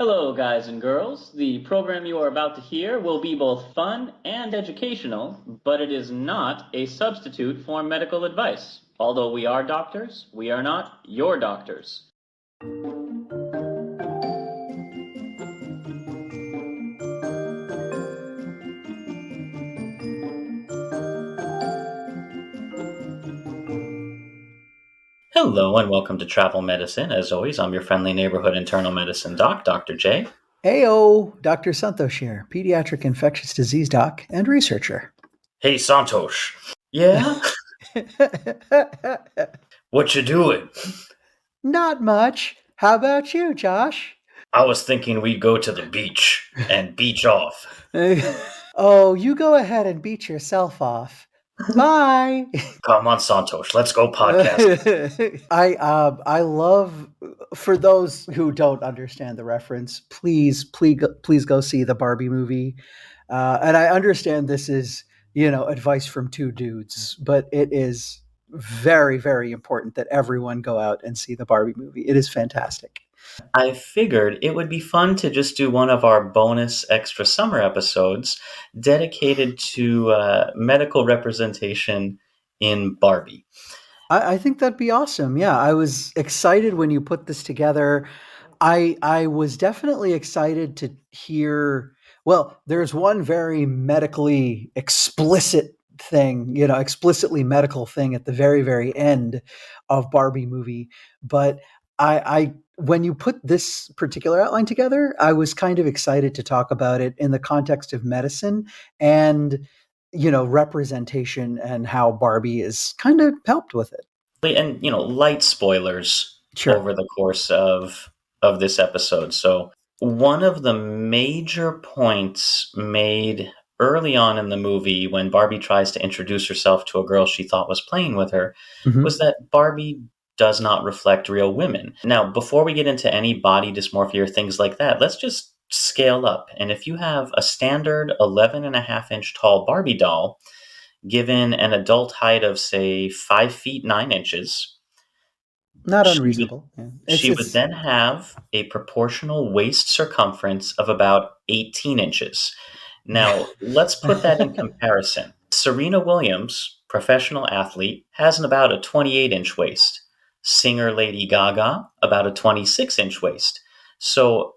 Hello, guys and girls. The program you are about to hear will be both fun and educational, but it is not a substitute for medical advice. Although we are doctors, we are not your doctors. Hello, and welcome to Travel Medicine. As always, I'm your friendly neighborhood internal medicine doc, Dr. J. Heyo, Dr. Santhosh here, pediatric infectious disease doc and researcher. Hey, Santhosh. Yeah? What you doing? Not much. How about you, Josh? I was thinking we'd go to the beach and beach off. Oh, you go ahead and beat yourself off. Bye. Come on, Santhosh, let's go podcast. I love, for those who don't understand the reference, please go see the Barbie movie. And I understand this is, advice from two dudes, but it is very, very important that everyone go out and see the Barbie movie. It is fantastic. I figured it would be fun to just do one of our bonus extra summer episodes dedicated to medical representation in Barbie. I think that'd be awesome. Yeah, I was excited when you put this together. I was definitely excited to hear. Well, there's one very medically explicit thing, explicitly medical thing at the very, very end of Barbie movie. But I when you put this particular outline together, I was kind of excited to talk about it in the context of medicine and representation and how Barbie is kind of helped with it. And light spoilers Sure. over the course of this episode. So one of the major points made early on in the movie when Barbie tries to introduce herself to a girl she thought was playing with her Mhm. was that Barbie does not reflect real women. Now, before we get into any body dysmorphia or things like that, let's just scale up. And if you have a standard 11 and a half inch tall Barbie doll, given an adult height of, say, 5 feet 9 inches, Not she would, unreasonable. Yeah. she would then have a proportional waist circumference of about 18 inches. Now, let's put that in comparison. Serena Williams, professional athlete, has about a 28-inch waist. Singer Lady Gaga, about a 26-inch waist. So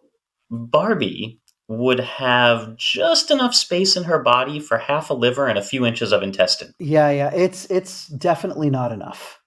Barbie would have just enough space in her body for half a liver and a few inches of intestine. Yeah. It's definitely not enough.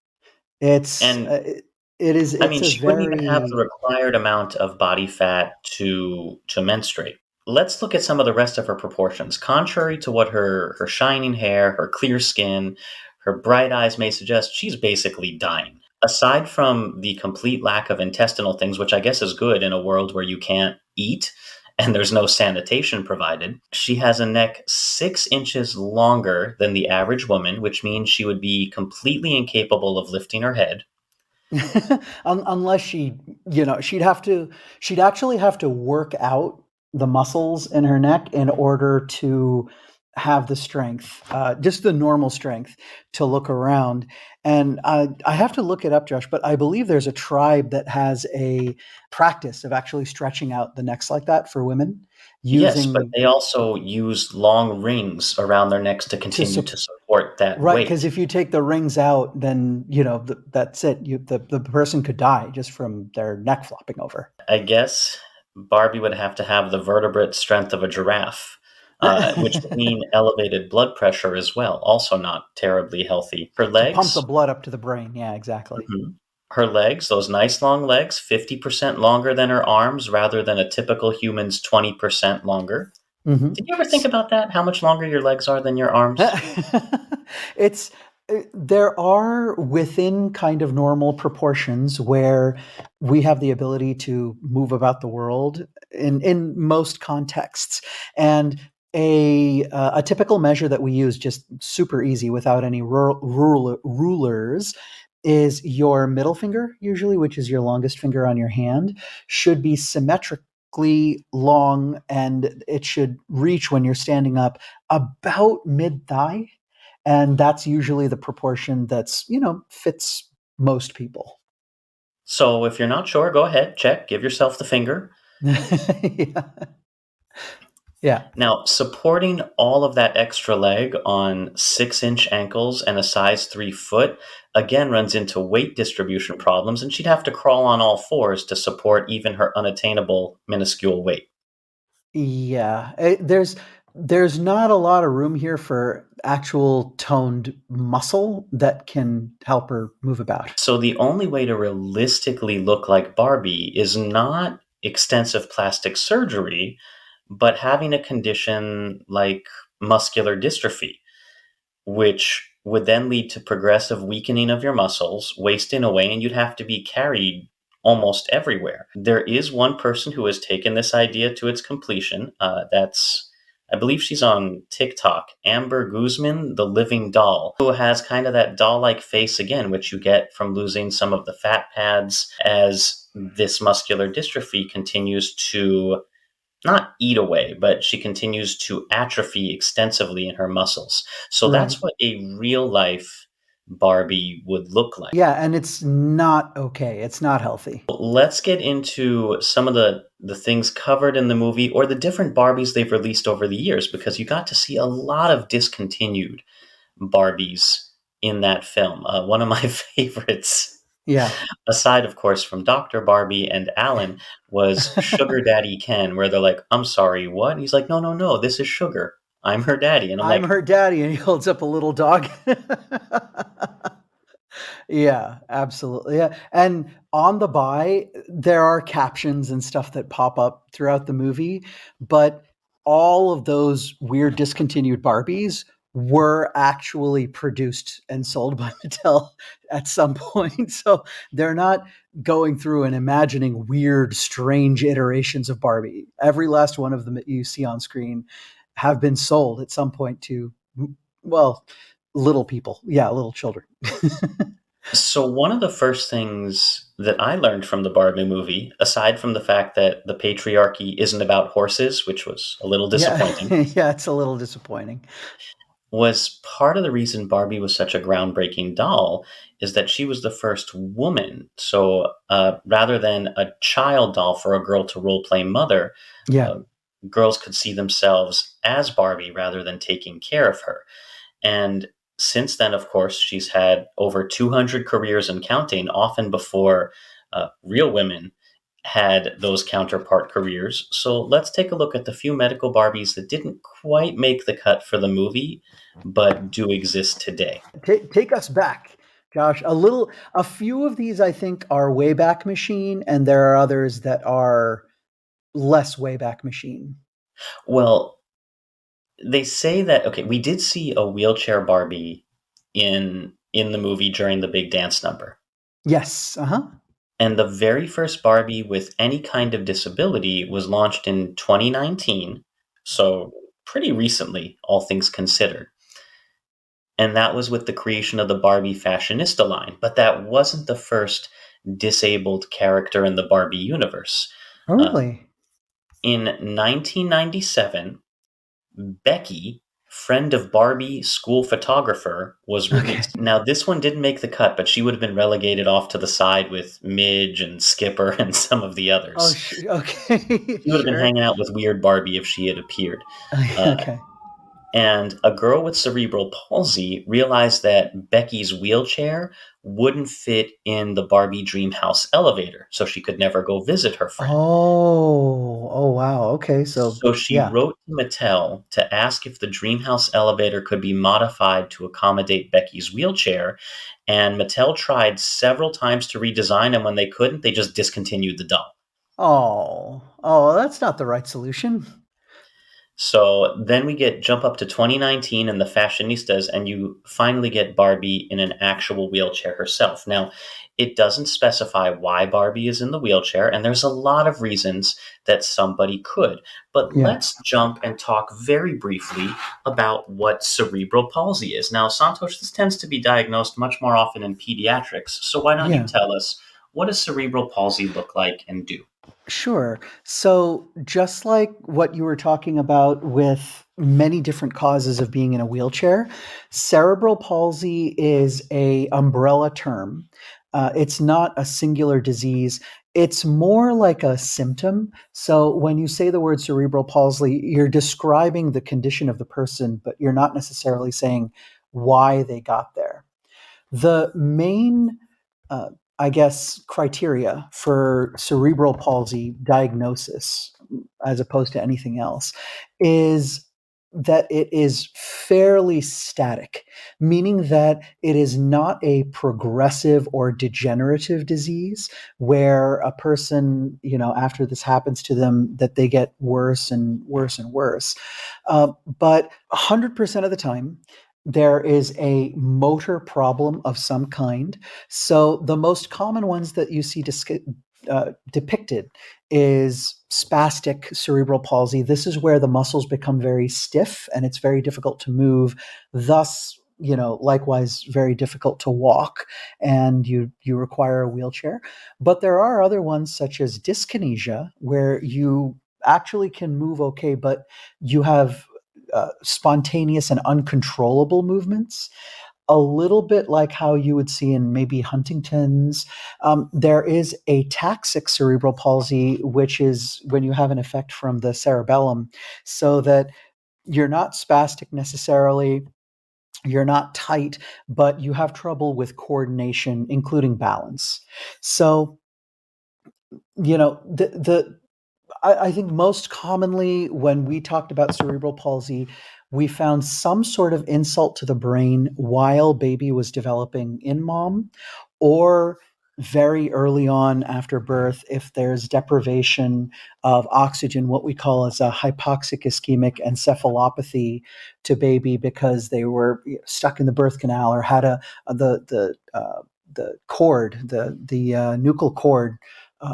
It's And it is I it's mean, a she wouldn't even have the very required amount of body fat to menstruate. Let's look at some of the rest of her proportions. Contrary to what her shining hair, her clear skin, her bright eyes may suggest, she's basically dying. Aside from the complete lack of intestinal things, which I guess is good in a world where you can't eat and there's no sanitation provided, she has a neck 6 inches longer than the average woman, which means she would be completely incapable of lifting her head. unless she'd actually have to work out the muscles in her neck in order to have the strength, just the normal strength to look around. And I have to look it up, Josh, but I believe there's a tribe that has a practice of actually stretching out the necks like that for women Yes, but using they also use long rings around their necks to to continue support. to support that Right, because weight. if you take the rings out, then that's it. The person could die just from their neck flopping over. I guess Barbie would have to have the vertebrate strength of a giraffe, which would mean elevated blood pressure as well, also not terribly healthy. Her To pump the legs, blood up to the brain. Yeah, exactly. mhm. Her legs, those nice long legs, 50% longer than her arms rather than a typical human's 20% longer. Hmm. Did you ever think about that? How much longer your legs are than your arms? It's there are within kind of normal proportions where we have the ability to move about the world in most contexts, and a typical measure that we use, just super easy without any rulers, is your middle finger, usually, which is your longest finger on your hand, should be symmetrically long, and it should reach, when you're standing up, about mid thigh, and that's usually the proportion that's fits most people. So if you're not sure, go ahead, check, give yourself the finger. Yeah. Yeah. Now, supporting all of that extra leg on 6-inch ankles and a size 3 foot again runs into weight distribution problems, and she'd have to crawl on all fours to support even her unattainable minuscule weight. Yeah, there's not a lot of room here for actual toned muscle that can help her move about. So, the only way to realistically look like Barbie is not extensive plastic surgery, but having a condition like muscular dystrophy, which would then lead to progressive weakening of your muscles, wasting away, and you'd have to be carried almost everywhere. There is one person who has taken this idea to its completion. I believe she's on TikTok, Amber Guzman, the living doll, who has kind of that doll like face again, which you get from losing some of the fat pads as this muscular dystrophy continues to not eat away, but she continues to atrophy extensively in her muscles. So Right. that's what a real life Barbie would look like. Yeah, and it's not okay. It's not healthy. Let's get into some of the things covered in the movie or the different Barbies they've released over the years because you got to see a lot of discontinued Barbies in that film. One of my favorites, Yeah. aside of course from Dr. Barbie and Alan, was Sugar Daddy Ken, where they're like, "I'm sorry, what?" And he's like, "No, no, no, this is Sugar. I'm her daddy." And I'm I'm like, her daddy, and he holds up a little dog. Yeah, absolutely. Yeah. And on the buy, there are captions and stuff that pop up throughout the movie, but all of those weird discontinued Barbies were actually produced and sold by Mattel at some point. So they're not going through and imagining weird, strange iterations of Barbie. Every last one of them that you see on screen have been sold at some point to, well, little people. Yeah, little children. so one of the first things that I learned from the Barbie movie, aside from the fact that the patriarchy isn't about horses, which was a little Yeah, disappointing, yeah, it's a little disappointing. was part of the reason Barbie was such a groundbreaking doll is that she was the first woman. So rather than a child doll for a girl to role play mother, Yeah. uh, girls could see themselves as Barbie rather than taking care of her. And since then, of course, she's had over 200 careers and counting, often before real women had those counterpart careers. So let's take a look at the few medical Barbies that didn't quite make the cut for the movie, but do exist today. Take us back, Josh. A few of these I think are Wayback Machine, and there are others that are less Wayback Machine. Well, they say that okay, we did see a wheelchair Barbie in the movie during the big dance number. Yes. Uh huh. And the very first Barbie with any kind of disability was launched in 2019, so pretty recently, all things considered. And that was with the creation of the Barbie Fashionista line. But that wasn't the first disabled character in the Barbie universe. Oh, Uh, really? in 1997, Becky, friend of Barbie school photographer, was Okay. released. Now, this one didn't make the cut, but she would have been relegated off to the side with Midge and Skipper and some of the Oh, others. okay. She would have been Sure. hanging out with Weird Barbie if she had appeared. Uh, Okay. and a girl with cerebral palsy realized that Becky's wheelchair wouldn't fit in the Barbie dream house elevator, so she could never go visit her friend. Oh. Oh, wow. Okay. So, So she yeah. wrote to Mattel to ask if the Dreamhouse elevator could be modified to accommodate Becky's wheelchair, and Mattel tried several times to redesign, and when they couldn't, they just discontinued the doll. Oh. Oh, that's not the right solution. So then we get jump up to 2019 and the fashionistas, and you finally get Barbie in an actual wheelchair herself. Now, it doesn't specify why Barbie is in the wheelchair, and there's a lot of reasons that somebody could. But Yeah. let's jump and talk very briefly about what cerebral palsy is. Now, Santosh, this tends to be diagnosed much more often in pediatrics. So why don't you Yeah. tell us what does cerebral palsy look like and do? Sure. So, just like what you were talking about with many different causes of being in a wheelchair, cerebral palsy is a umbrella term. It's not a singular disease. It's more like a symptom. So when you say the word cerebral palsy, you're describing the condition of the person, but you're not necessarily saying why they got there. The main, uh, I guess, criteria for cerebral palsy diagnosis, as opposed to anything else, is that it is fairly static, meaning that it is not a progressive or degenerative disease where a person, after this happens to them, that they get worse and worse and worse. But 100% of the time, there is a motor problem of some kind. So the most common ones that you see depicted is spastic cerebral palsy. This is where the muscles become very stiff and it's very difficult to move, thus, likewise very difficult to walk, and you require a wheelchair. But there are other ones such as dyskinesia, where you actually can move okay, but you have spontaneous and uncontrollable movements, a little bit like how you would see in maybe Huntington's. There is ataxic cerebral palsy, which is when you have an effect from the cerebellum, so that you're not spastic necessarily, you're not tight, but you have trouble with coordination, including balance. So, I think most commonly when we talked about cerebral palsy, we found some sort of insult to the brain while baby was developing in mom, or very early on after birth, if there's deprivation of oxygen, what we call as a hypoxic ischemic encephalopathy to baby, because they were stuck in the birth canal or had the cord, the nuchal cord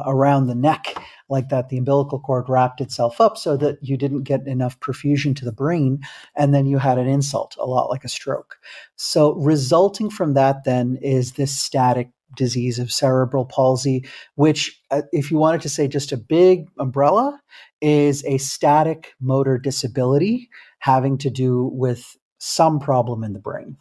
around the neck, like that, the umbilical cord wrapped itself up so that you didn't get enough perfusion to the brain, and then you had an insult, a lot like a stroke. So resulting from that then is this static disease of cerebral palsy, which, if you wanted to say just a big umbrella, is a static motor disability having to do with some problem in the brain.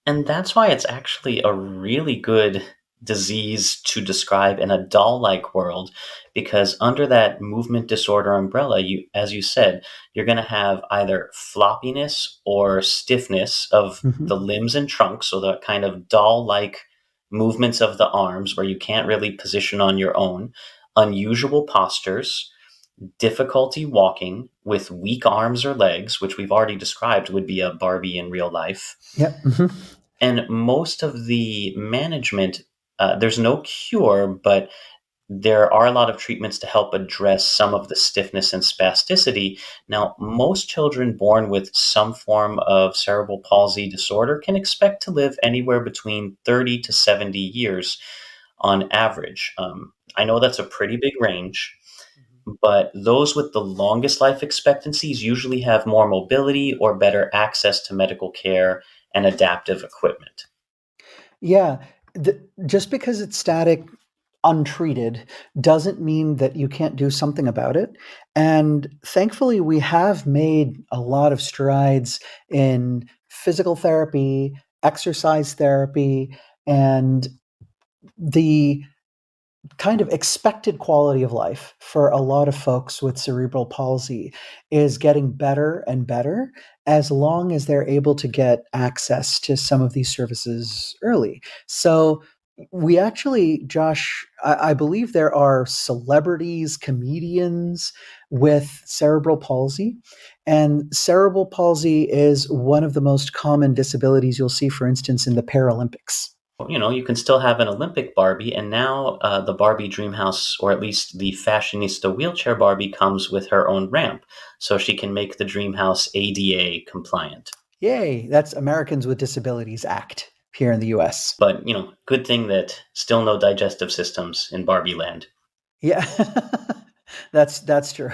And that's why it's actually a really good disease to describe in a doll-like world, because under that movement disorder umbrella, as you said, you're going to have either floppiness or stiffness of the Mhm. limbs and trunk, so the kind of doll-like movements of the arms where you can't really position on your own, unusual postures, difficulty walking with weak arms or legs, which we've already described would be a Barbie in real life. Yep. Mhm. And most of the management, there's no cure, but there are a lot of treatments to help address some of the stiffness and spasticity. Now, most children born with some form of cerebral palsy disorder can expect to live anywhere between 30 to 70 years on average. I know that's a pretty big range, but those with the longest life expectancies usually have more mobility or better access to medical care and adaptive equipment. Yeah, just because it's static, untreated, doesn't mean that you can't do something about it. And thankfully, we have made a lot of strides in physical therapy, exercise therapy, and the kind of expected quality of life for a lot of folks with cerebral palsy is getting better and better, as long as they're able to get access to some of these services early. So we actually, Josh, I believe there are celebrities, comedians with cerebral palsy. And cerebral palsy is one of the most common disabilities you'll see, for instance, in the Paralympics. You can still have an Olympic Barbie, and now the Barbie dream house, or at least the fashionista wheelchair Barbie, comes with her own ramp, so she can make the dream house ADA compliant. Yay, that's Americans with Disabilities Act here in the US. But good thing that still no digestive systems in Barbie land, Yeah. That's true.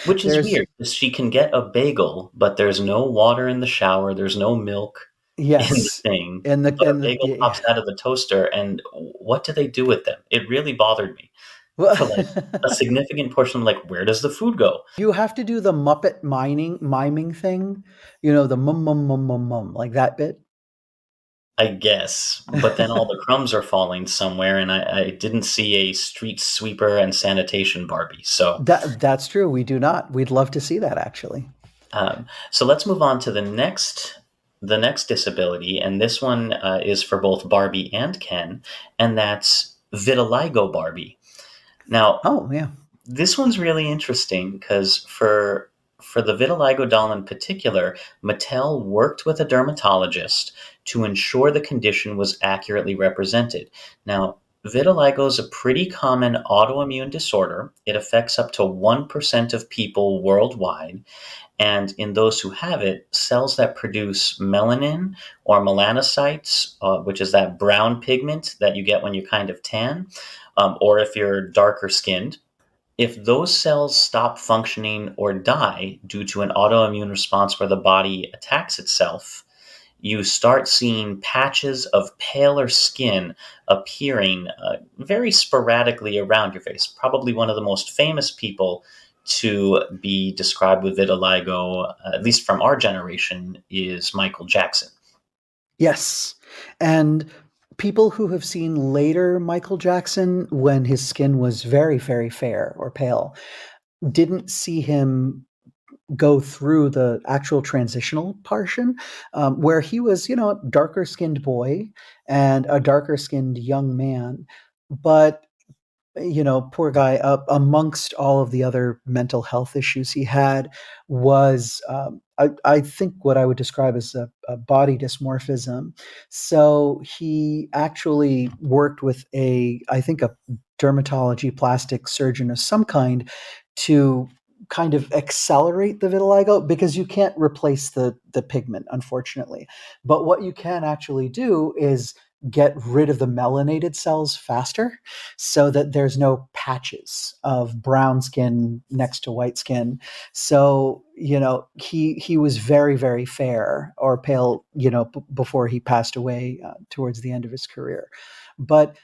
which is There's weird, 'cause she can get a bagel, but there's no water in the shower, there's no milk in the yes. thing, And the but a and the bagel yeah. pops out of the toaster, and what do they do with them? It really bothered me. Well, For, like, a significant portion, like, where does the food go? you have to do the Muppet miming thing, the mum, mum, mum, mum, mum, like that bit. I guess. But then all the crumbs are falling somewhere, and I didn't see a street sweeper and sanitation Barbie. So, That's true. We do not. We'd love to see that actually. so let's move on to the next disability, and this one is for both Barbie and Ken, and that's vitiligo Barbie. Now, Oh, yeah. this one's really interesting because for the vitiligo doll in particular, Mattel worked with a dermatologist to ensure the condition was accurately represented. Now, vitiligo is a pretty common autoimmune disorder. It affects up to 1% of people worldwide. And in those who have it, cells that produce melanin or melanocytes, which is that brown pigment that you get when you're kind of tan, or if you're darker skinned, if those cells stop functioning or die due to an autoimmune response where the body attacks itself, you start seeing patches of paler skin appearing very sporadically around your face. Probably one of the most famous people to be described with vitiligo, at least from our generation, is Michael Jackson. Yes. And people who have seen later Michael Jackson when his skin was very, very fair or pale didn't see him go through the actual transitional portion where he was, a darker skinned boy and a darker skinned young man. But poor guy, amongst all of the other mental health issues he had was, I think, what I would describe as a body dysmorphism. So he actually worked with I think, a dermatology plastic surgeon of some kind to kind of accelerate the vitiligo because you can't replace the pigment, unfortunately. But what you can actually do is get rid of the melanated cells faster so that there's no patches of brown skin next to white skin. So, he was very, very fair or pale, before he passed away towards the end of his career. But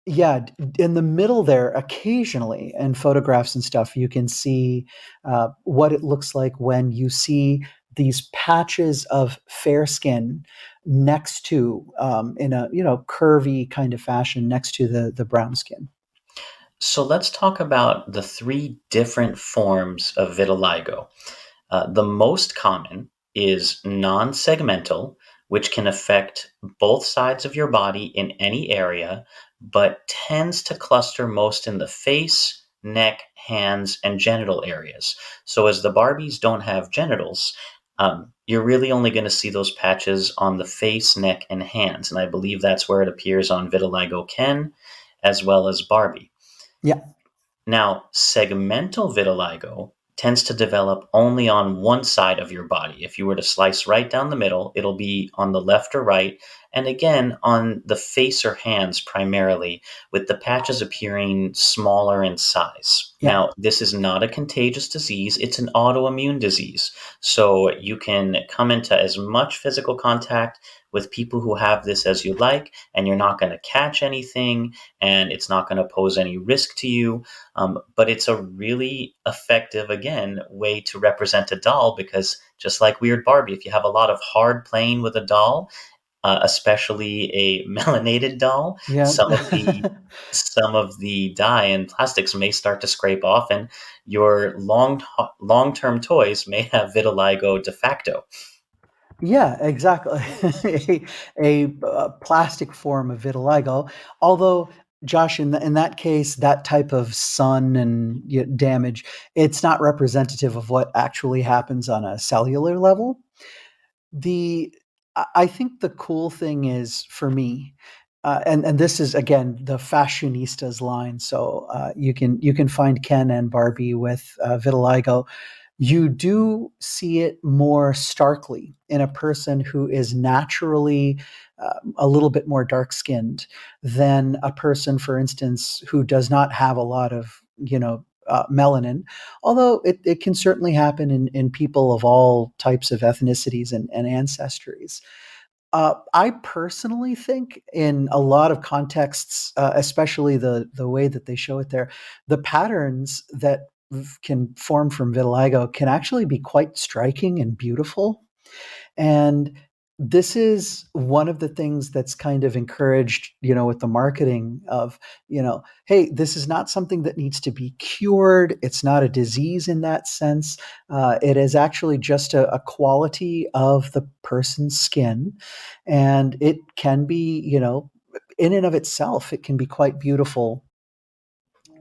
yeah, in the middle there, occasionally in photographs and stuff, you can see what it looks like when you see these patches of fair skin next to, in a curvy kind of fashion, next to the brown skin. So let's talk about the three different forms of vitiligo. The most common is non segmental, which can affect both sides of your body in any area, but tends to cluster most in the face, neck, hands, and genital areas. So, as the Barbies don't have genitals, you're really only going to see those patches on the face, neck, and hands. And I believe that's where it appears on Vitiligo Ken as well as Barbie. Yeah. Now, segmental vitiligo tends to develop only on one side of your body. If you were to slice right down the middle, it'll be on the left or right, and again on the face or hands primarily, with the patches appearing smaller in size. Yeah. Now, this is not a contagious disease, it's an autoimmune disease. So you can come into as much physical contact with people who have this as you like, and you're not going to catch anything, and it's not going to pose any risk to you. But it's a really effective, again, way to represent a doll because just like Weird Barbie, if you have a lot of hard playing with a doll, especially a melanated doll, Yeah. some of the dye and plastics may start to scrape off, and your long-term toys may have vitiligo de facto. Yeah, exactly. Plastic form of vitiligo. Although, Josh, in that case, that type of sun and damage, it's not representative of what actually happens on a cellular level. The I think the cool thing is for me, and this is again the fashionistas line. So you can find Ken and Barbie with vitiligo. You do see it more starkly in a person who is naturally a little bit more dark skinned than a person, for instance, who does not have a lot of melanin. Although it can certainly happen in people of all types of ethnicities and ancestries. I personally think, in a lot of contexts, especially the way that they show it there, the patterns that can form from vitiligo can actually be quite striking and beautiful. And this is one of the things that's kind of encouraged, with the marketing of, hey, this is not something that needs to be cured. It's not a disease in that sense. It is actually just a quality of the person's skin. And it can be, in and of itself, it can be quite beautiful.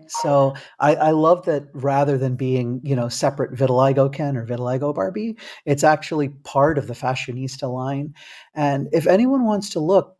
So I love that rather than being, separate vitiligo Ken or vitiligo Barbie, it's actually part of the fashionista line. And if anyone wants to look,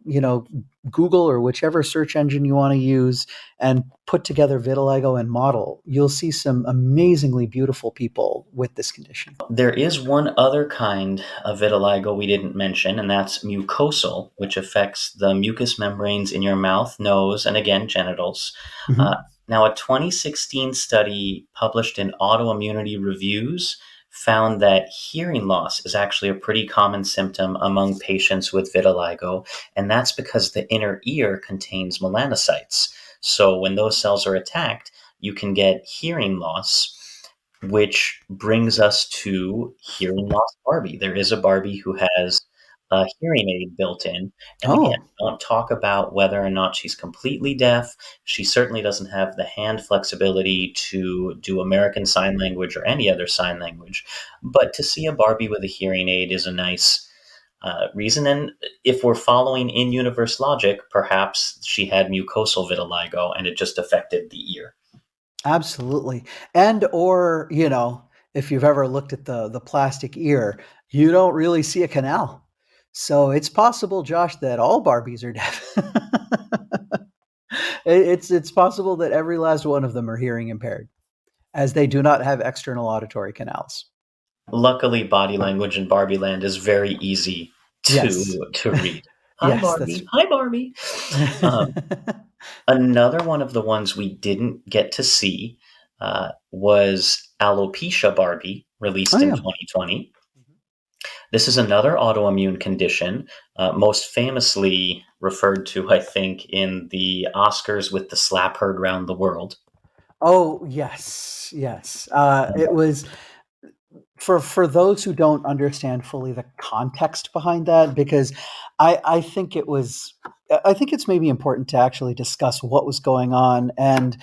Google or whichever search engine you want to use and put together vitiligo and model, you'll see some amazingly beautiful people with this condition. There is one other kind of vitiligo we didn't mention, and that's mucosal, which affects the mucous membranes in your mouth, nose, and again, genitals. Uh, Mhm. Now, a 2016 study published in Autoimmunity Reviews found that hearing loss is actually a pretty common symptom among patients with vitiligo, and that's because the inner ear contains melanocytes. So when those cells are attacked, you can get hearing loss, which brings us to hearing loss Barbie. There is a Barbie who has a hearing aid built in. And again, Oh, don't talk about whether or not she's completely deaf. She certainly doesn't have the hand flexibility to do American Sign Language or any other sign language. But to see a Barbie with a hearing aid is a nice reason. And if we're following in universe logic, perhaps she had mucosal vitiligo and it just affected the ear. absolutely. And or, if you've ever looked at the plastic ear, you don't really see a canal. So it's possible, Josh, that all Barbies are deaf. It's possible that every last one of them are hearing impaired, as they do not have external auditory canals. Luckily, body language in Barbieland is very easy Yes. to read. Hi, Yes, that's Barbie. Hi, Barbie. Um, Another one of the ones we didn't get to see was alopecia Barbie, Oh, released in yeah. 2020. This is another autoimmune condition, most famously referred to, I think, in the Oscars with the slap heard round the world. Oh, yes, yes. It was for those who don't understand fully the context behind that, because I think I think it's maybe important to actually discuss what was going on, and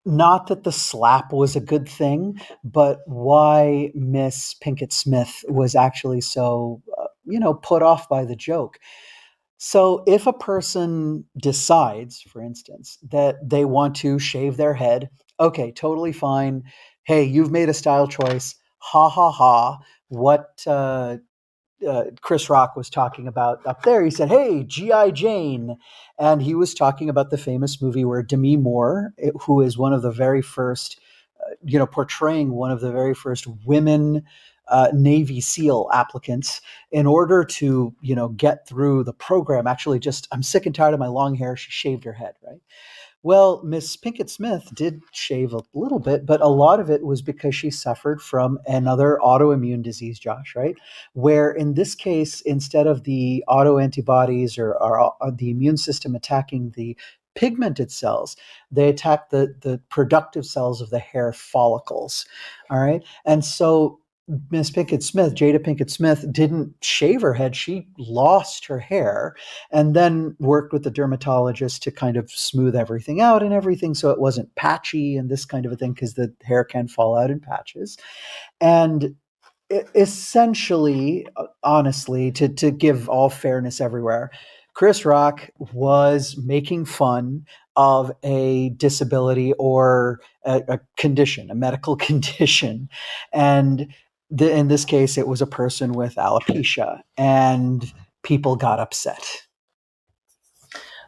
not that the slap was a good thing, but why Miss Pinkett Smith was actually so, put off by the joke. So, if a person decides, for instance, that they want to shave their head, okay, totally fine. Hey, you've made a style choice. Ha ha ha. What Chris Rock was talking about up there. He said, "Hey, GI Jane," and he was talking about the famous movie where Demi Moore, who is one of the very first, portraying one of the very first women Navy SEAL applicants, in order to get through the program. Actually, just I'm sick and tired of my long hair. She shaved her head, right? Well, Miss Pinkett Smith did shave a little bit, but a lot of it was because she suffered from another autoimmune disease, Josh, right? Where in this case, instead of the autoantibodies or the immune system attacking the pigmented cells, they attack the productive cells of the hair follicles. All right. And so Miss Pinkett Smith, Jada Pinkett Smith, didn't shave her head. She lost her hair and then worked with the dermatologist to kind of smooth everything out and everything so it wasn't patchy and this kind of a thing because the hair can fall out in patches. And essentially, honestly, to give all fairness everywhere, Chris Rock was making fun of a disability or a condition, a medical condition. And in this case, it was a person with alopecia, and people got upset.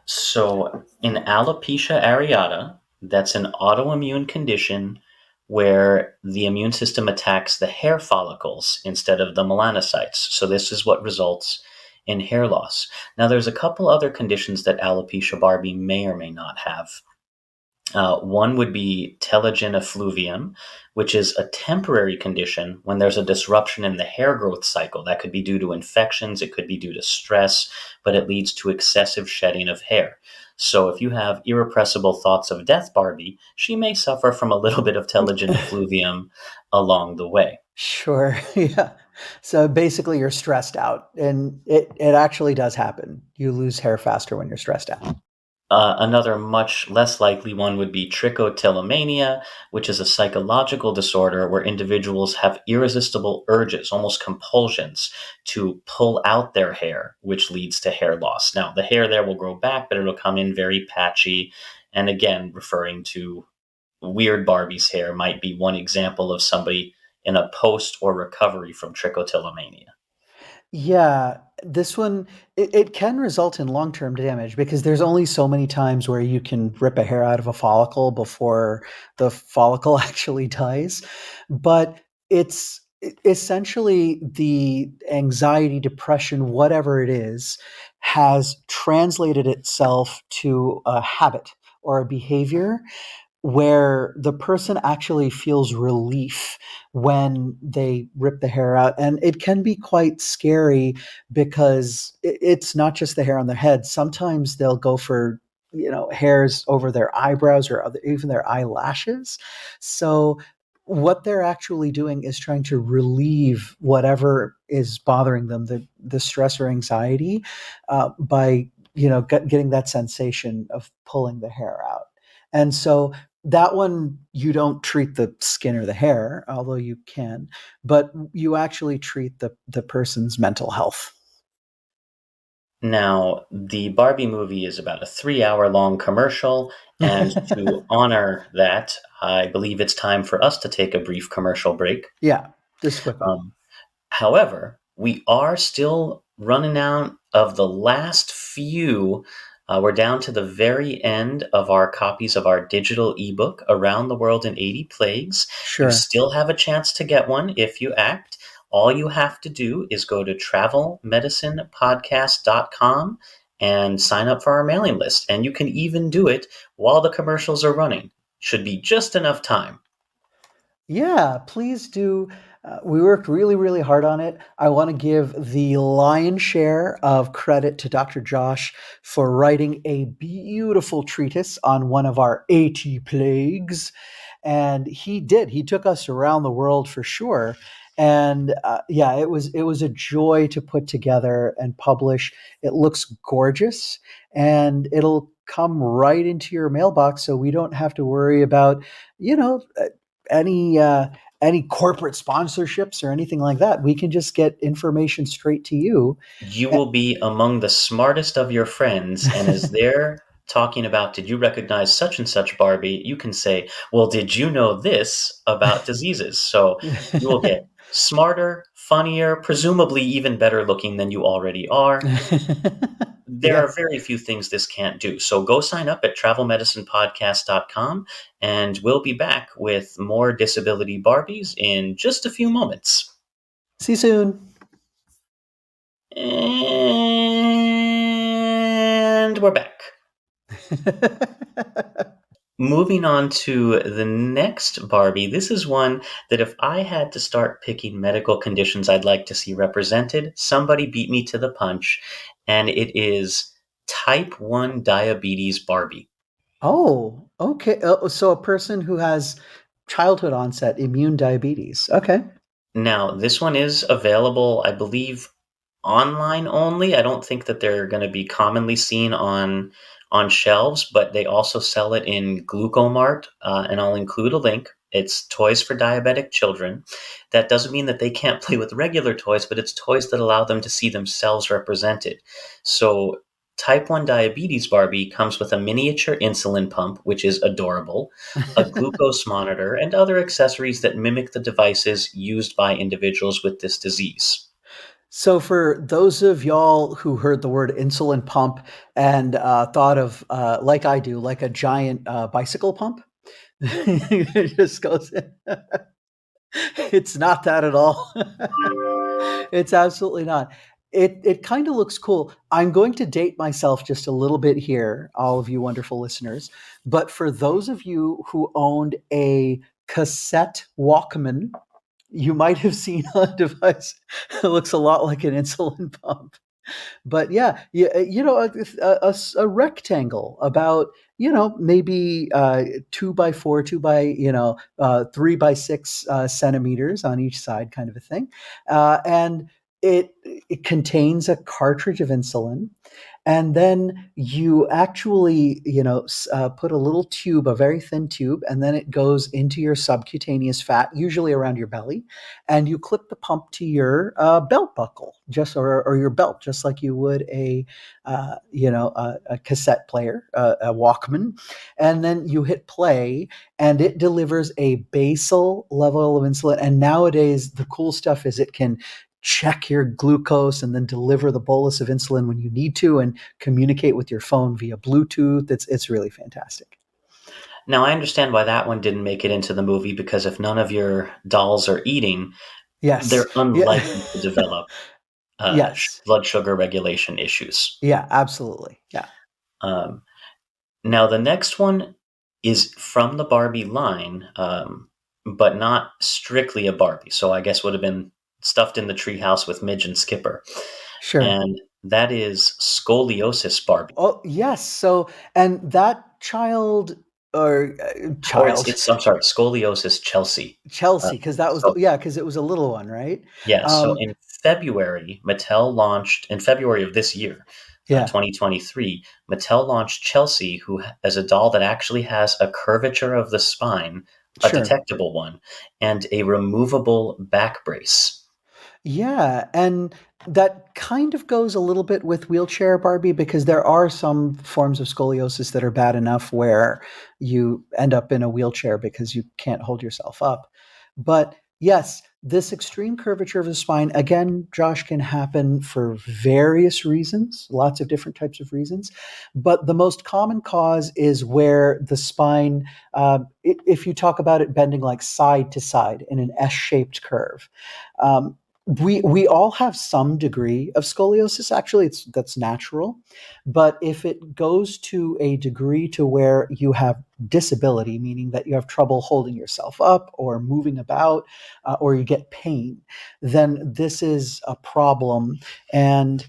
So, in alopecia areata, that's an autoimmune condition where the immune system attacks the hair follicles instead of the melanocytes. So, this is what results in hair loss. Now, there's a couple other conditions that alopecia Barbie may or may not have. One would be telogen effluvium, which is a temporary condition when there's a disruption in the hair growth cycle. That could be due to infections, it could be due to stress, but it leads to excessive shedding of hair. So if you have irrepressible thoughts of death Barbie, she may suffer from a little bit of telogen effluvium along the way. Sure. Yeah. So basically, you're stressed out, and it actually does happen. You lose hair faster when you're stressed out. Another much less likely one would be trichotillomania, which is a psychological disorder where individuals have irresistible urges, almost compulsions, to pull out their hair, which leads to hair loss. Now, the hair there will grow back, but it'll come in very patchy. And again, referring to weird Barbie's hair might be one example of somebody in a post or recovery from trichotillomania. Yeah, this one it can result in long-term damage because there's only so many times where you can rip a hair out of a follicle before the follicle actually dies. But it's essentially the anxiety, depression, whatever it is, has translated itself to a habit or a behavior where the person actually feels relief when they rip the hair out. And it can be quite scary because it's not just the hair on their head. Sometimes they'll go for, hairs over their eyebrows or even their eyelashes. So what they're actually doing is trying to relieve whatever is bothering them, the stress or anxiety, by getting that sensation of pulling the hair out. And so that one, you don't treat the skin or the hair, although you can, but you actually treat the person's mental health. Now, the Barbie movie is about a 3 hour long commercial, and to honor that, I believe it's time for us to take a brief commercial break. Yeah, just a quick one. Um, However, we are still running out of the last few. We're down to the very end of our copies of our digital ebook, Around the World in 80 Plagues. You Sure. still have a chance to get one if you act. All you have to do is go to travelmedicinepodcast.com and sign up for our mailing list. And you can even do it while the commercials are running. Should be just enough time. Yeah, please do. We worked really, really hard on it. I want to give the lion's share of credit to Dr. Josh for writing a beautiful treatise on one of our 80 plagues. And he did. He took us around the world for sure. And yeah, it was a joy to put together and publish. It looks gorgeous, and it'll come right into your mailbox, so we don't have to worry about you know any any corporate sponsorships or anything like that. We can just get information straight to you. You will be among the smartest of your friends, and as they're talking about, did you recognize such and such Barbie? You can say, well, did you know this about diseases? So you will get smarter, funnier, presumably even better looking than you already are. There Yeah. are very few things this can't do. So go sign up at travelmedicinepodcast.com, and we'll be back with more disability Barbies in just a few moments. See you soon. And we're back. Moving on to the next Barbie. This is one that if I had to start picking medical conditions I'd like to see represented, somebody beat me to the punch, and it is type 1 diabetes Barbie. Oh, okay. So a person who has childhood onset immune diabetes. Okay. Now, this one is available, I believe, online only. I don't think that they're going to be commonly seen on shelves, but they also sell it in Glucomart, and I'll include a link. It's toys for diabetic children. That doesn't mean that they can't play with regular toys, but it's toys that allow them to see themselves represented. So, Type 1 diabetes Barbie comes with a miniature insulin pump, which is adorable, a glucose monitor, and other accessories that mimic the devices used by individuals with this disease. So for those of y'all who heard the word insulin pump and thought of, like I do, like a giant bicycle pump, it just goes in. It's not that at all. It's absolutely not. It kind of looks cool. I'm going to date myself just a little bit here, all of you wonderful listeners. But for those of you who owned a cassette Walkman, you might have seen a device that looks a lot like an insulin pump. But yeah, a rectangle about maybe 2 by 4, 3 by 6 centimeters on each side, kind of a thing, and it contains a cartridge of insulin, and then you actually put a little tube, a very thin tube, and then it goes into your subcutaneous fat, usually around your belly, and you clip the pump to your belt buckle, or your belt, just like you would a cassette player, a Walkman, and then you hit play, and it delivers a basal level of insulin. And nowadays, the cool stuff is it can check your glucose and then deliver the bolus of insulin when you need to, and communicate with your phone via Bluetooth. It's really fantastic. Now, I understand why that one didn't make it into the movie because if none of your dolls are eating, Yes. they're Yeah. unlikely to develop Yes. blood sugar regulation issues. Yeah, absolutely. Yeah. Um, Now, the next one is from the Barbie line, but not strictly a Barbie. So I guess would have been stuffed in the treehouse with Midge and Skipper. Sure. And that is scoliosis Barbie. Oh, yes. So, and that child, or Or it's, child, it's I'm sorry, scoliosis Chelsea. Chelsea, because that was So yeah, because it was a little one, right? yeah, so Um, in February, Mattel launched in February of this year, yeah, 2023, Mattel launched Chelsea, as a doll that actually has a curvature of the spine, a sure. detectable one, and a removable back brace. Yeah, and that kind of goes a little bit with wheelchair Barbie, because there are some forms of scoliosis that are bad enough where you end up in a wheelchair because you can't hold yourself up. But yes, this extreme curvature of the spine, again, Josh, can happen for various reasons, lots of different types of reasons. But the most common cause is where the spine, if you talk about it bending like side to side in an S-shaped curve, um, we all have some degree of scoliosis. Actually, that's natural. But if it goes to a degree to where you have disability, meaning that you have trouble holding yourself up or moving about, or you get pain, then this is a problem. And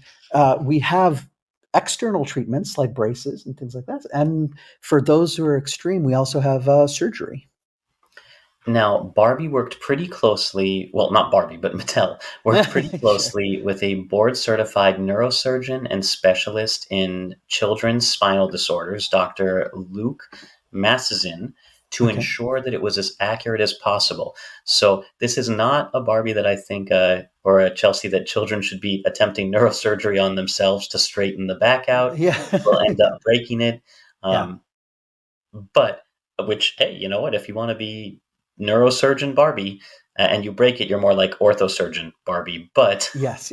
we have external treatments like braces and things like that. And for those who are extreme, we also have surgery. Now, Barbie worked pretty closely, well, not Barbie, but Mattel worked pretty Sure. closely with a board certified neurosurgeon and specialist in children's spinal disorders, Dr. Luke Massizin, to Okay. ensure that it was as accurate as possible. So, this is not a Barbie that I think, or a Chelsea, that children should be attempting neurosurgery on themselves to straighten the back out. Yeah. They'll end up breaking it. Yeah. Um, but which, hey, you know what? If you want to be neurosurgeon Barbie and you break it, you're more like orthosurgeon Barbie. Yes.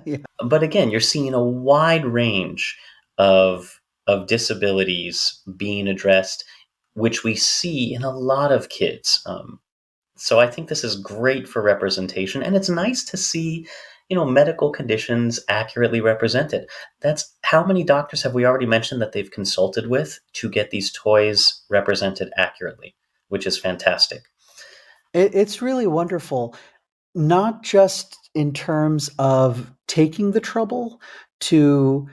Yeah. But again, you're seeing a wide range of disabilities being addressed, which we see in a lot of kids. So I think this is great for representation, and it's nice to see, medical conditions accurately represented. That's how many doctors have we already mentioned that they've consulted with to get these toys represented accurately, which is fantastic. It's really wonderful, not just in terms of taking the trouble to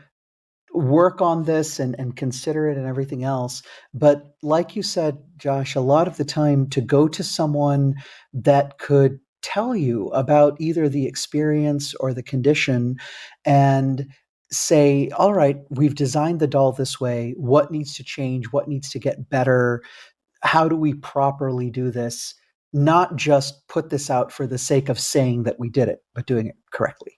work on this and consider it and everything else. But like you said, Josh, a lot of the time to go to someone that could tell you about either the experience or the condition and say, all right, we've designed the doll this way. What needs to change? What needs to get better? How do we properly do this? Not just put this out for the sake of saying that we did it, but doing it correctly.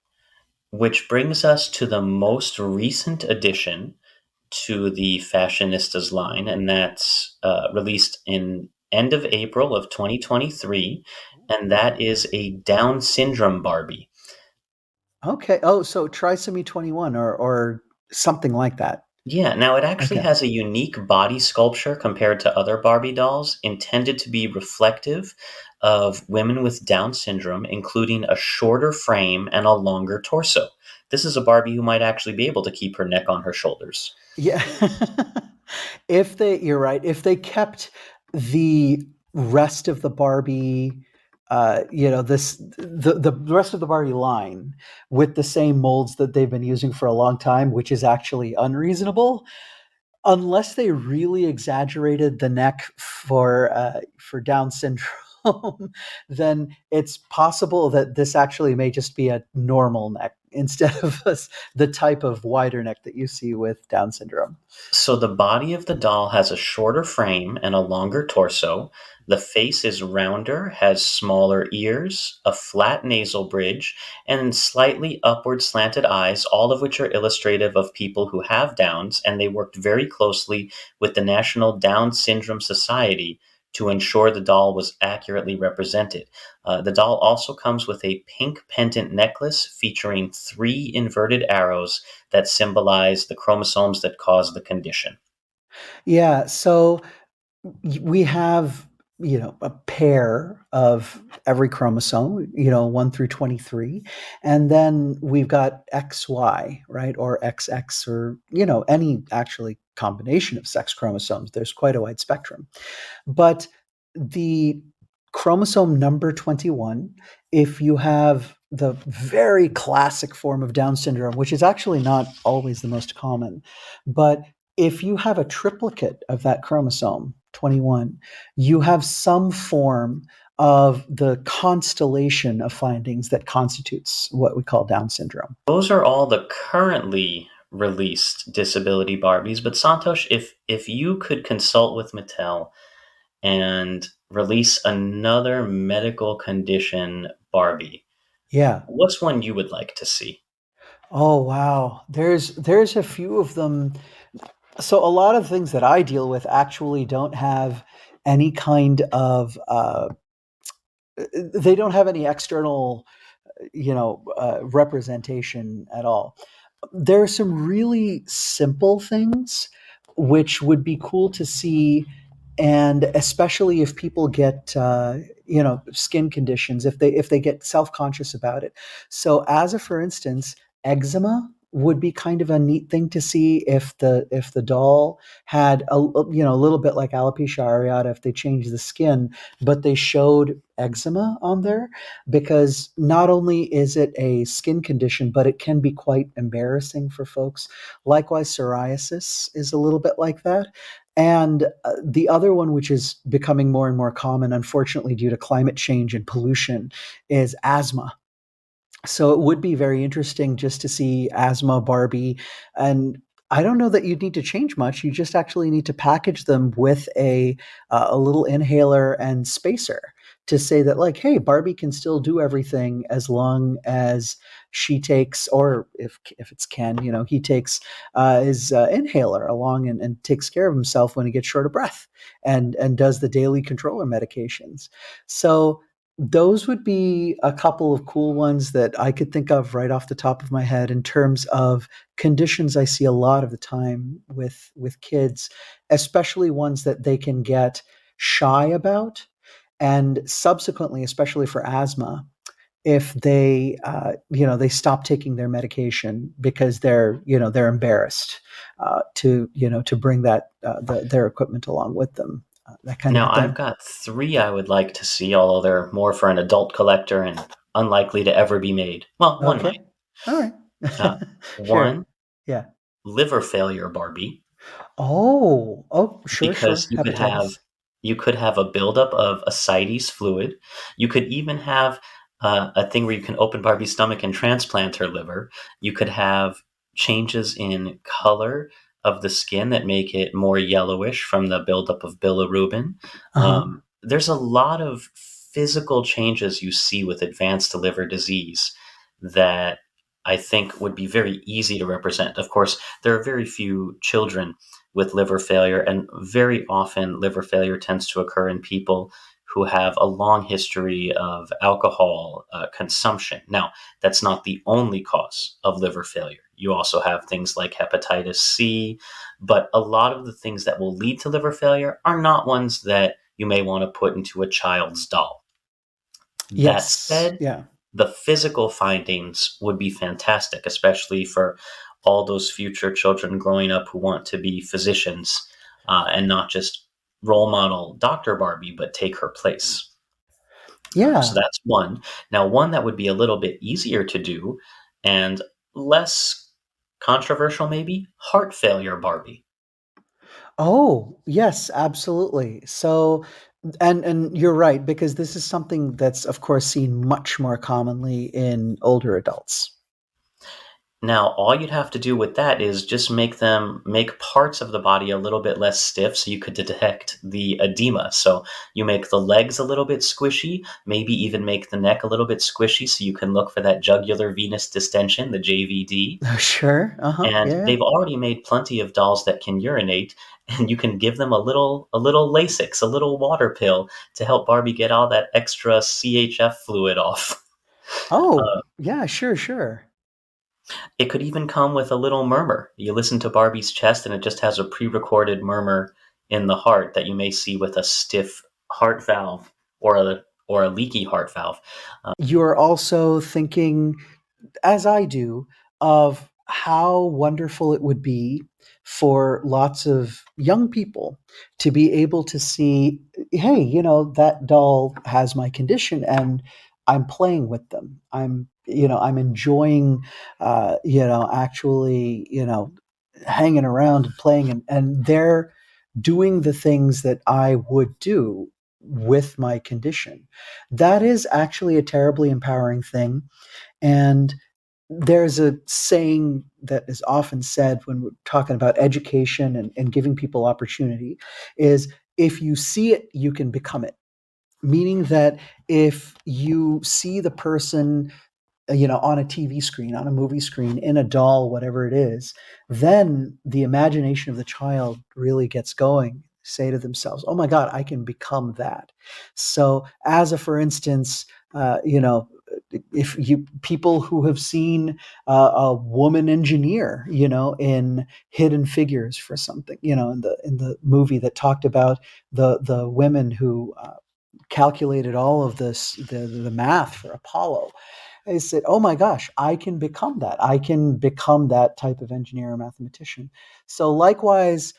Which brings us to the most recent addition to the Fashionistas line, and that's released in end of April of 2023, and that is a Down syndrome Barbie. Okay. Oh, so trisomy 21, or something like that. Yeah, now it actually Okay. has a unique body sculpture compared to other Barbie dolls, intended to be reflective of women with Down syndrome, including a shorter frame and a longer torso. This is a Barbie who might actually be able to keep her neck on her shoulders. Yeah. You're right. If they kept the rest of the Barbie the rest of the Barbie line with the same molds that they've been using for a long time, which is actually unreasonable unless they really exaggerated the neck for Down syndrome. Then it's possible that this actually may just be a normal neck instead of the type of wider neck that you see with Down syndrome. So the body of the doll has a shorter frame and a longer torso. The face is rounder, has smaller ears, a flat nasal bridge, and slightly upward slanted eyes, all of which are illustrative of people who have Downs, and they worked very closely with the National Down Syndrome Society to ensure the doll was accurately represented. The doll also comes with a pink pendant necklace featuring three inverted arrows that symbolize the chromosomes that cause the condition. Yeah, so we have a pair of every chromosome, 1 through 23, and then we've got XY, right, or XX, or any actually combination of sex chromosomes. There's quite a wide spectrum. But the chromosome number 21, if you have the very classic form of Down syndrome, which is actually not always the most common, but if you have a triplicate of that chromosome 21, you have some form of the constellation of findings that constitutes what we call Down syndrome. Those are all the currently released disability Barbies. But Santosh, if you could consult with Mattel and release another medical condition Barbie, Yeah. what's one you would like to see? Oh wow. There's a few of them. So a lot of things that I deal with actually don't have any kind of they don't have any external representation at all. There are some really simple things which would be cool to see, and especially if people get skin conditions, if they get self-conscious about it. So as a for instance, eczema would be kind of a neat thing to see if the doll had a little bit like alopecia areata, if they changed the skin but they showed eczema on there, because not only is it a skin condition, but it can be quite embarrassing for folks. Likewise, psoriasis is a little bit like that. And the other one, which is becoming more and more common, unfortunately, due to climate change and pollution, is asthma. So it would be very interesting just to see asthma Barbie. And I don't know that you'd need to change much. You just actually need to package them with a little inhaler and spacer to say that, like, hey, Barbie can still do everything as long as she takes, or if it's Ken, he takes his inhaler along, and takes care of himself when he gets short of breath, and does the daily controller medications. So those would be a couple of cool ones that I could think of right off the top of my head in terms of conditions I see a lot of the time with kids, especially ones that they can get shy about, and subsequently, especially for asthma, if they stop taking their medication because they're embarrassed to bring their equipment along with them, that kind of Now, a I've thing. got three I would like to see, although they're more for an adult collector and unlikely to ever be made. Well, one Okay. might. All right. Uh, Sure. one, Yeah. liver failure Barbie, Oh, sure, because sure. Hepatitis. you could have a buildup of ascites fluid. You could even have a thing where you can open Barbie's stomach and transplant her liver. You could have changes in color of the skin that make it more yellowish from the buildup of bilirubin. Uh-huh. There's a lot of physical changes you see with advanced liver disease that I think would be very easy to represent. Of course, there are very few children with liver failure, and very often liver failure tends to occur in people who have a long history of alcohol consumption. Now, that's not the only cause of liver failure. You also have things like hepatitis C, but a lot of the things that will lead to liver failure are not ones that you may want to put into a child's doll. That Yes. said, Yeah. the physical findings would be fantastic, especially for all those future children growing up who want to be physicians, and not just role model Dr. Barbie, but take her place. So Yeah. that's one. Now, one that would be a little bit easier to do and less controversial, maybe heart failure Barbie. Oh, yes, absolutely. So, and you're right, because this is something that's, of course, seen much more commonly in older adults. Now, all you'd have to do with that is just make parts of the body a little bit less stiff so you could detect the edema. So you make the legs a little bit squishy, maybe even make the neck a little bit squishy so you can look for that jugular venous distension, the JVD. Sure. Uh-huh. And Yeah. they've already made plenty of dolls that can urinate, and you can give them a little Lasix, a little water pill to help Barbie get all that extra CHF fluid off. Oh, yeah, sure, sure. It could even come with a little murmur. You listen to Barbie's chest, and it just has a pre-recorded murmur in the heart that you may see with a stiff heart valve or a leaky heart valve. You're also thinking, as I do, of how wonderful it would be for lots of young people to be able to see, hey, that doll has my condition and I'm playing with them. I'm enjoying, actually, hanging around and playing, and they're doing the things that I would do with my condition. That is actually a terribly empowering thing. And there's a saying that is often said when we're talking about education and giving people opportunity is, if you see it, you can become it. Meaning that if you see the person, on a TV screen, on a movie screen, in a doll, whatever it is, then the imagination of the child really gets going. Say to themselves, "Oh my God, I can become that." So, as a for instance, if you people who have seen a woman engineer, in Hidden Figures for something, in the movie that talked about the women who calculated all of this, the math for Apollo. I said, "Oh my gosh, I can become that. I can become that type of engineer or mathematician." So likewise,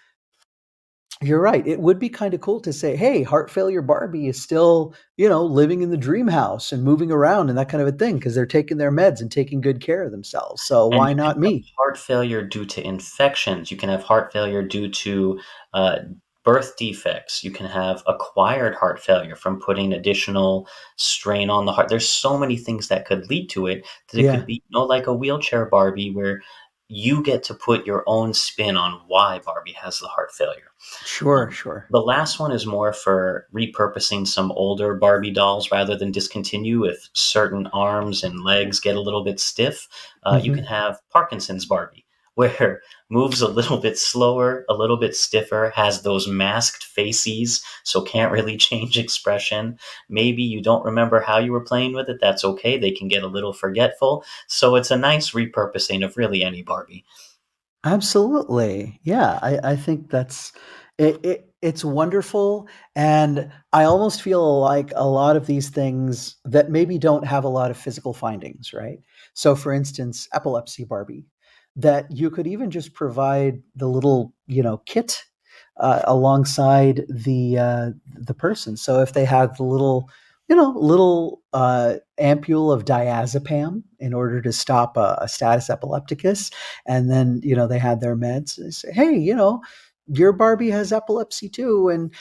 you're right. It would be kind of cool to say, "Hey, heart failure Barbie is still, living in the dream house and moving around and that kind of a thing because they're taking their meds and taking good care of themselves. So And why you can not have me?" heart failure due to infections. You can have heart failure due to uh, birth defects. You can have acquired heart failure from putting additional strain on the heart. There's so many things that could lead to it that it could Yeah, be, like a wheelchair Barbie where you get to put your own spin on why Barbie has the heart failure. sure, sure. The last one is more for repurposing some older Barbie dolls rather than discontinue. If certain arms and legs get a little bit stiff, you can Hmm. have Parkinson's Barbie, where moves a little bit slower, a little bit stiffer, has those masked faces, so can't really change expression. Maybe you don't remember how you were playing with it. That's okay. They can get a little forgetful. So it's a nice repurposing of really any Barbie. Absolutely. Yeah, I think that's it's wonderful. And I almost feel like a lot of these things that maybe don't have a lot of physical findings, right? So for instance, epilepsy Barbie, that you could even just provide the little, kit alongside the person. So if they have the little ampule of diazepam in order to stop a status epilepticus, and then they had their meds. They say, "Hey, your Barbie has epilepsy too." And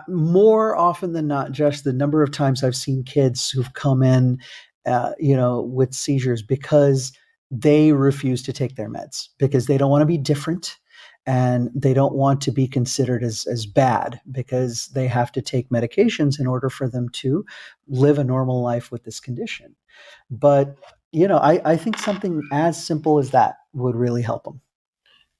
more often than not, just the number of times I've seen kids who've come in, with seizures because they refuse to take their meds because they don't want to be different, and they don't want to be considered as bad because they have to take medications in order for them to live a normal life with this condition. But I think something as simple as that would really help them.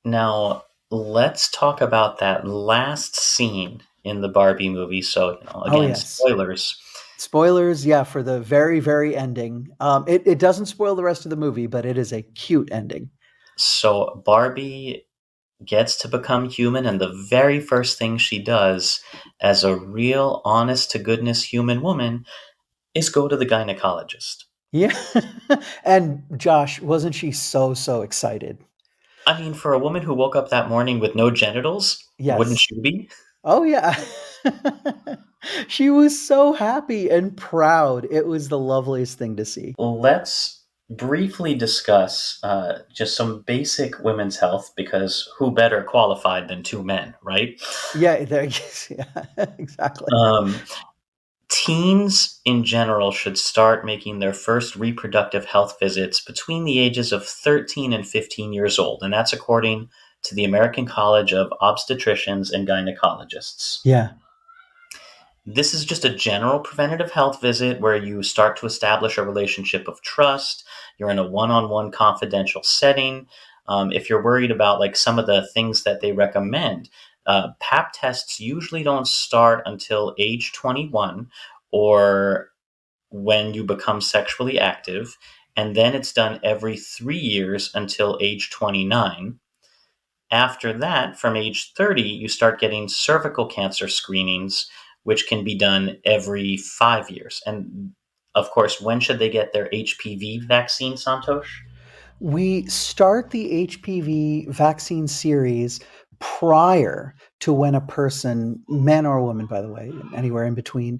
Now, let's talk about that last scene in the Barbie movie. So, Oh again, yes. spoilers. Spoilers, yeah, for the very, very ending. It doesn't spoil the rest of the movie, but it is a cute ending. So, Barbie gets to become human, and the very first thing she does as a real, honest to goodness human woman is go to the gynecologist. Yeah. And Josh, wasn't she so, so excited? I mean, for a woman who woke up that morning with no genitals, wouldn't Yes. you be? Oh yeah. She was so happy and proud. It was the loveliest thing to see. Let's briefly discuss just some basic women's health because who better qualified than two men, right? Yeah, there yeah, exactly. Um, Teens in general should start making their first reproductive health visits between the ages of 13 and 15 years old, and that's according to the American College of Obstetricians and Gynecologists. Yeah. This is just a general preventative health visit where you start to establish a relationship of trust. You're in a one on one confidential setting. If you're worried about like some of the things that they recommend, pap tests usually don't start until age 21 or when you become sexually active. And then it's done every 3 years until age 29. After that, from age 30, you start getting cervical cancer screenings, which can be done every 5 years. And of course, when should they get their HPV vaccine, Santosh? We start the HPV vaccine series prior to when a person, man or woman, by the way, anywhere in between,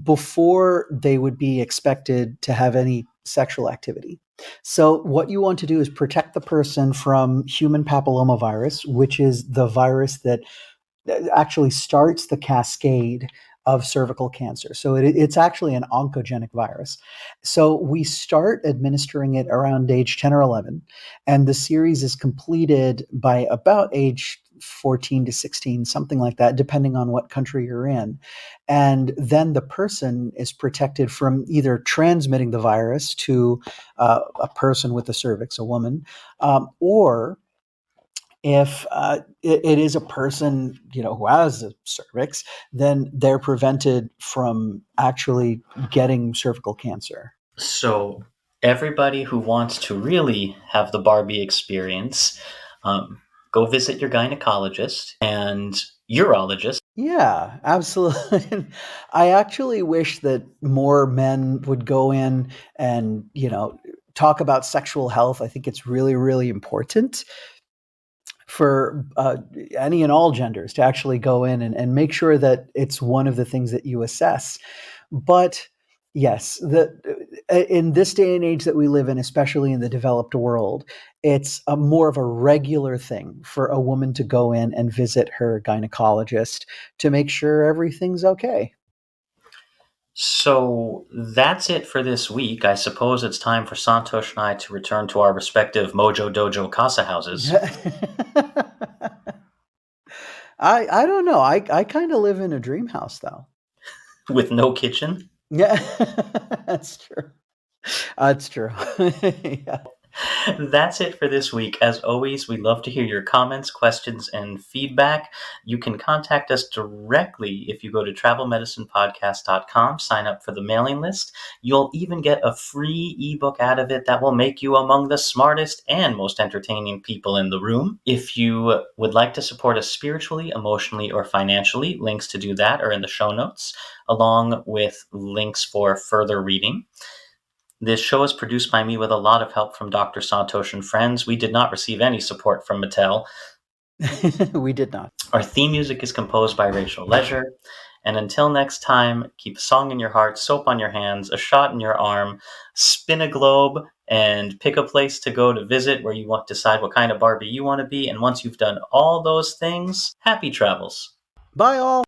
before they would be expected to have any sexual activity. So, what you want to do is protect the person from human papillomavirus, which is the virus that actually starts the cascade of cervical cancer. So it's actually an oncogenic virus. So we start administering it around age 10 or 11, and the series is completed by about age 14 to 16, something like that, depending on what country you're in. And then the person is protected from either transmitting the virus to a person with the cervix, a woman, or if it is a person who has a cervix, then they're prevented from actually getting cervical cancer. So, everybody who wants to really have the Barbie experience, um, go visit your gynecologist and urologist. Yeah, absolutely. I actually wish that more men would go in and talk about sexual health. I think it's really, really important for any and all genders to actually go in and make sure that it's one of the things that you assess. But yes, in this day and age that we live in, especially in the developed world, it's a more of a regular thing for a woman to go in and visit her gynecologist to make sure everything's okay. So that's it for this week. I suppose it's time for Santosh and I to return to our respective Mojo Dojo Casa houses I don't know. I kind of live in a dream house though. with no kitchen. Yeah, that's true. That's true. Yeah. That's it for this week. As always, we love to hear your comments, questions, and feedback. You can contact us directly if you go to travelmedicinepodcast.com, sign up for the mailing list. You'll even get a free ebook out of it that will make you among the smartest and most entertaining people in the room. If you would like to support us spiritually, emotionally, or financially, links to do that are in the show notes, along with links for further reading. This show is produced by me with a lot of help from Dr. Santosh and friends. We did not receive any support from Mattel. We did not. Our theme music is composed by Rachel Leisure. And until next time, keep a song in your heart, soap on your hands, a shot in your arm, spin a globe, and pick a place to go to visit where you want to decide what kind of Barbie you want to be. And once you've done all those things, happy travels. Bye, all.